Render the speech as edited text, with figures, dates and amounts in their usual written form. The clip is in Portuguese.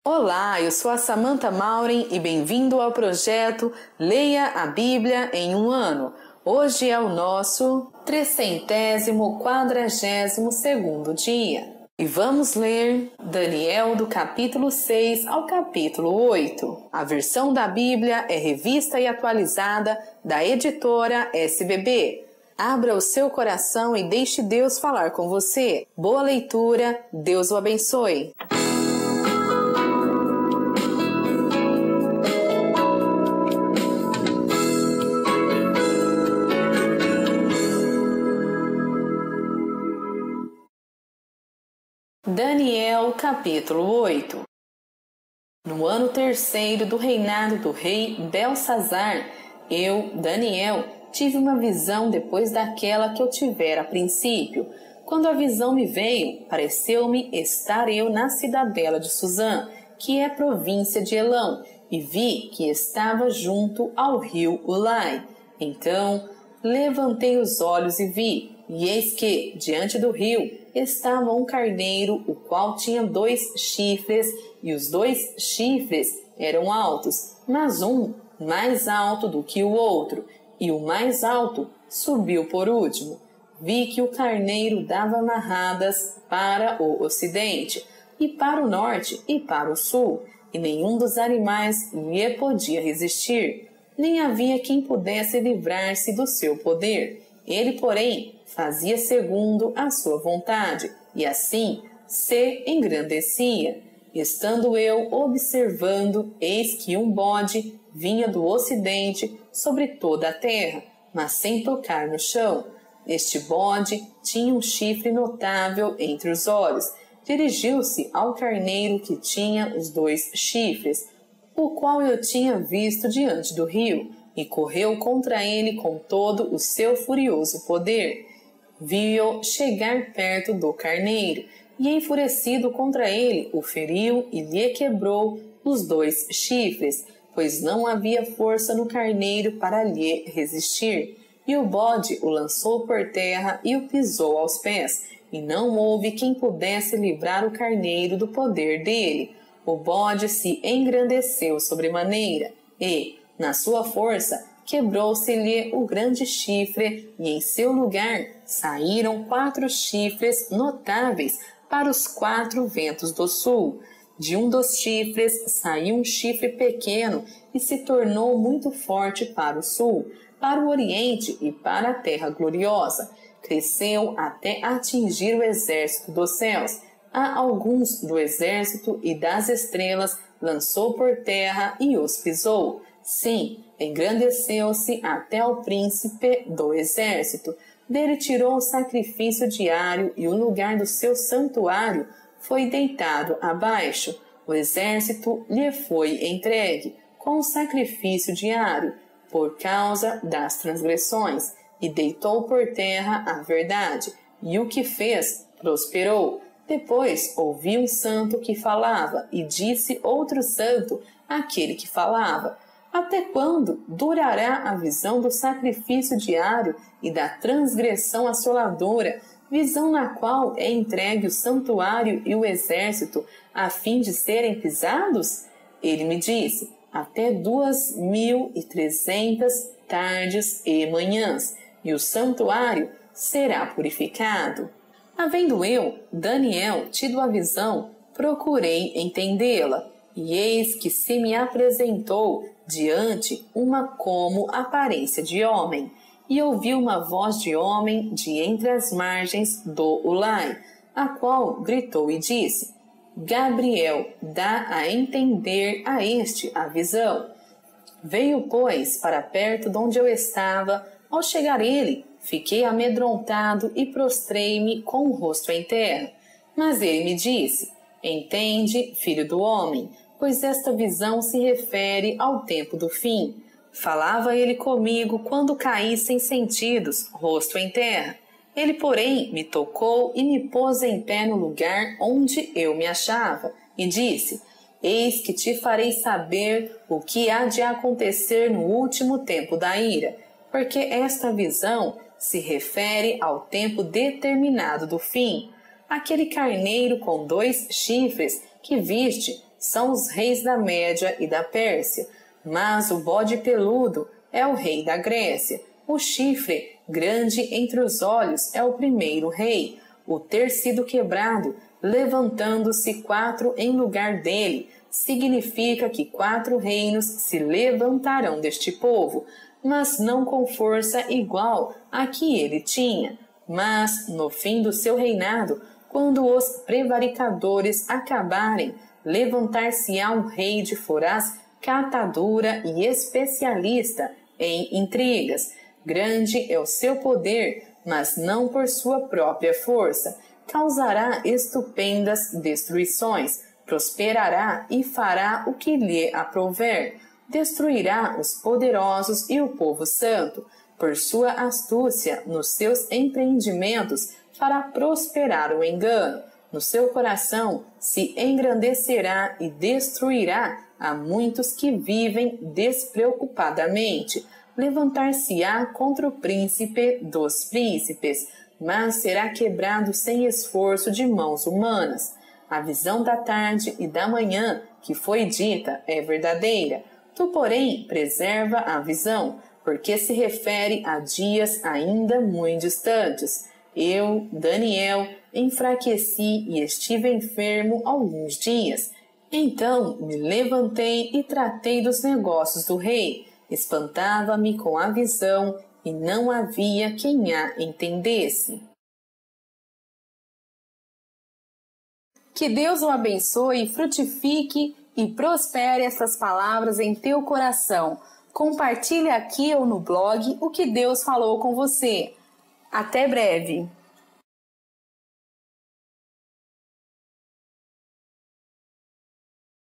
Olá, eu sou a Samantha Mauren e bem-vindo ao projeto Leia a Bíblia em um Ano. Hoje é o nosso 342º dia e vamos ler Daniel do capítulo 6 ao capítulo 8. A versão da Bíblia é revista e atualizada da editora SBB. Abra o seu coração e deixe Deus falar com você. Boa leitura, Deus o abençoe. Daniel, capítulo 8. No ano terceiro do reinado do rei Belsazar, eu, Daniel, tive uma visão depois daquela que eu tivera a princípio. Quando a visão me veio, pareceu-me estar eu na cidadela de Suzã, que é província de Elão, e vi que estava junto ao rio Ulai. Então, levantei os olhos e vi, e eis que, diante do rio, estava um carneiro, o qual tinha 2 chifres, e os 2 chifres eram altos, mas um mais alto do que o outro, e o mais alto subiu por último. Vi que o carneiro dava amarradas para o ocidente, e para o norte e para o sul, e nenhum dos animais lhe podia resistir, nem havia quem pudesse livrar-se do seu poder. Ele, porém, fazia segundo a sua vontade, e assim se engrandecia. Estando eu observando, eis que um bode vinha do ocidente sobre toda a terra, mas sem tocar no chão. Este bode tinha um chifre notável entre os olhos. Dirigiu-se ao carneiro que tinha os 2 chifres, o qual eu tinha visto diante do rio, e correu contra ele com todo o seu furioso poder. Vi-o chegar perto do carneiro, e enfurecido contra ele, o feriu e lhe quebrou os 2 chifres, pois não havia força no carneiro para lhe resistir. E o bode o lançou por terra e o pisou aos pés, e não houve quem pudesse livrar o carneiro do poder dele. O bode se engrandeceu sobremaneira, e, na sua força, quebrou-se-lhe o grande chifre, e em seu lugar saíram 4 chifres notáveis para os 4 ventos do sul. De um dos chifres saiu um chifre pequeno e se tornou muito forte para o sul, para o oriente e para a terra gloriosa. Cresceu até atingir o exército dos céus. A alguns do exército e das estrelas lançou por terra e os pisou. Sim, engrandeceu-se até ao príncipe do exército. Dele tirou o sacrifício diário e o lugar do seu santuário foi deitado abaixo. O exército lhe foi entregue com o sacrifício diário por causa das transgressões, e deitou por terra a verdade, e o que fez prosperou. Depois ouvi um santo que falava, e disse outro santo àquele que falava: até quando durará a visão do sacrifício diário e da transgressão assoladora, visão na qual é entregue o santuário e o exército, a fim de serem pisados? Ele me disse: até 2.300 tardes e manhãs, e o santuário será purificado. Havendo eu, Daniel, tido a visão, procurei entendê-la, e eis que se me apresentou diante uma como aparência de homem, e ouvi uma voz de homem de entre as margens do Ulai, a qual gritou e disse: Gabriel, dá a entender a este a visão. Veio, pois, para perto de onde eu estava. Ao chegar ele, fiquei amedrontado e prostrei-me com o rosto em terra. Mas ele me disse: entende, filho do homem, pois esta visão se refere ao tempo do fim. Falava ele comigo quando caí sem sentidos, rosto em terra. Ele, porém, me tocou e me pôs em pé no lugar onde eu me achava, e disse: eis que te farei saber o que há de acontecer no último tempo da ira, porque esta visão se refere ao tempo determinado do fim. Aquele carneiro com 2 chifres que viste são os reis da Média e da Pérsia, mas o bode peludo é o rei da Grécia. O chifre, grande entre os olhos, é o primeiro rei. O ter sido quebrado, levantando-se 4 em lugar dele, significa que 4 reinos se levantarão deste povo, mas não com força igual à que ele tinha. Mas, no fim do seu reinado, quando os prevaricadores acabarem, levantar-se-á um rei de foraz catadura e especialista em intrigas. Grande é o seu poder, mas não por sua própria força. Causará estupendas destruições, prosperará e fará o que lhe aprouver. Destruirá os poderosos e o povo santo. Por sua astúcia nos seus empreendimentos fará prosperar o engano. No seu coração se engrandecerá e destruirá a muitos que vivem despreocupadamente. Levantar-se-á contra o príncipe dos príncipes, mas será quebrado sem esforço de mãos humanas. A visão da tarde e da manhã que foi dita é verdadeira. Tu, porém, preserva a visão, porque se refere a dias ainda muito distantes. Eu, Daniel, enfraqueci e estive enfermo alguns dias. Então me levantei e tratei dos negócios do rei. Espantava-me com a visão e não havia quem a entendesse. Que Deus o abençoe, frutifique e prospere essas palavras em teu coração. Compartilhe aqui ou no blog o que Deus falou com você. Até breve!